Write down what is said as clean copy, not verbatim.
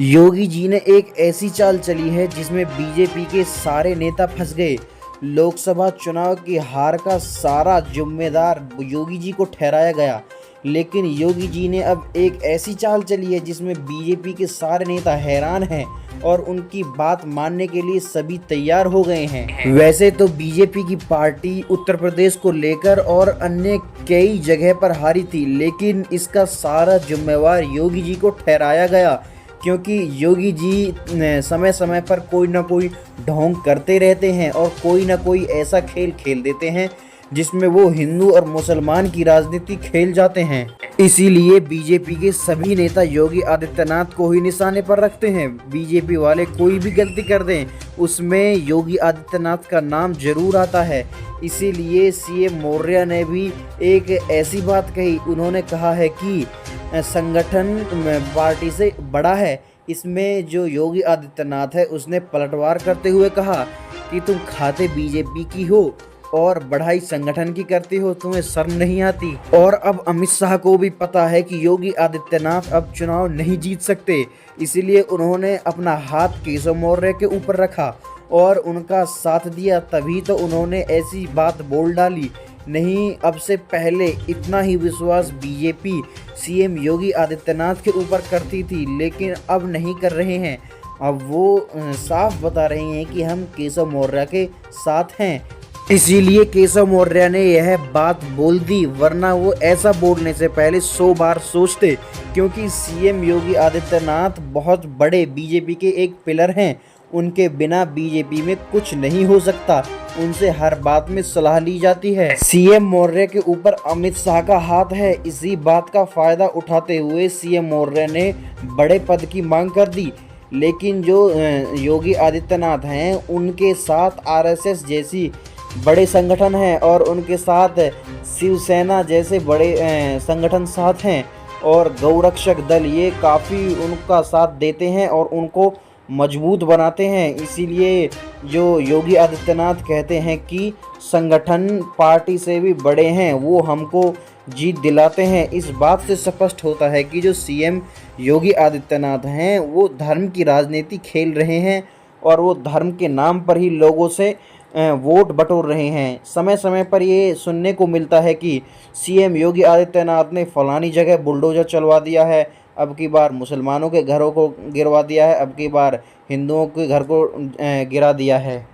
योगी जी ने एक ऐसी चाल चली है जिसमें बीजेपी के सारे नेता फंस गए। लोकसभा चुनाव की हार का सारा जिम्मेदार योगी जी को ठहराया गया, लेकिन योगी जी ने अब एक ऐसी चाल चली है जिसमें बीजेपी के सारे नेता हैरान हैं और उनकी बात मानने के लिए सभी तैयार हो गए हैं। वैसे तो बीजेपी की पार्टी उत्तर प्रदेश को लेकर और अन्य कई जगह पर हारी थी, लेकिन इसका सारा जिम्मेवार योगी जी को ठहराया गया, क्योंकि योगी जी समय समय पर कोई ना कोई ढोंग करते रहते हैं और कोई ना कोई ऐसा खेल खेल देते हैं जिसमें वो हिंदू और मुसलमान की राजनीति खेल जाते हैं। इसीलिए बीजेपी के सभी नेता योगी आदित्यनाथ को ही निशाने पर रखते हैं। बीजेपी वाले कोई भी गलती कर दें उसमें योगी आदित्यनाथ का नाम जरूर आता है। इसीलिए सीएम मौर्य ने भी एक ऐसी बात कही। उन्होंने कहा है कि संगठन पार्टी से बड़ा है। इसमें जो योगी आदित्यनाथ है उसने पलटवार करते हुए कहा कि तुम खाते बीजेपी की हो और बढ़ाई संगठन की करती हो, तुम्हें शर्म नहीं आती। और अब अमित शाह को भी पता है कि योगी आदित्यनाथ अब चुनाव नहीं जीत सकते, इसीलिए उन्होंने अपना हाथ केशव मौर्य के ऊपर रखा और उनका साथ दिया। तभी तो उन्होंने ऐसी बात बोल डाली। नहीं, अब से पहले इतना ही विश्वास बीजेपी सीएम योगी आदित्यनाथ के ऊपर करती थी, लेकिन अब नहीं कर रहे हैं। अब वो साफ बता रहे हैं कि हम केशव मौर्य के साथ हैं। इसीलिए केशव मौर्य ने यह बात बोल दी, वरना वो ऐसा बोलने से पहले 100 बार सोचते, क्योंकि सीएम योगी आदित्यनाथ बहुत बड़े बीजेपी के एक पिलर हैं। उनके बिना बीजेपी में कुछ नहीं हो सकता। उनसे हर बात में सलाह ली जाती है। सीएम मौर्य के ऊपर अमित शाह का हाथ है। इसी बात का फायदा उठाते हुए सीएम मौर्य ने बड़े पद की मांग कर दी, लेकिन जो योगी आदित्यनाथ हैं उनके साथ आरएसएस जैसी बड़े संगठन हैं और उनके साथ शिवसेना जैसे बड़े संगठन साथ हैं और गौरक्षक दल, ये काफ़ी उनका साथ देते हैं और उनको मजबूत बनाते हैं। इसीलिए जो योगी आदित्यनाथ कहते हैं कि संगठन पार्टी से भी बड़े हैं, वो हमको जीत दिलाते हैं। इस बात से स्पष्ट होता है कि जो सीएम योगी आदित्यनाथ हैं वो धर्म की राजनीति खेल रहे हैं और वो धर्म के नाम पर ही लोगों से वोट बटोर रहे हैं। समय समय पर ये सुनने को मिलता है कि सीएम योगी आदित्यनाथ ने फलानी जगह बुलडोजर चलवा दिया है, अब की बार मुसलमानों के घरों को गिरवा दिया है, अब की बार हिंदुओं के घर को गिरा दिया है।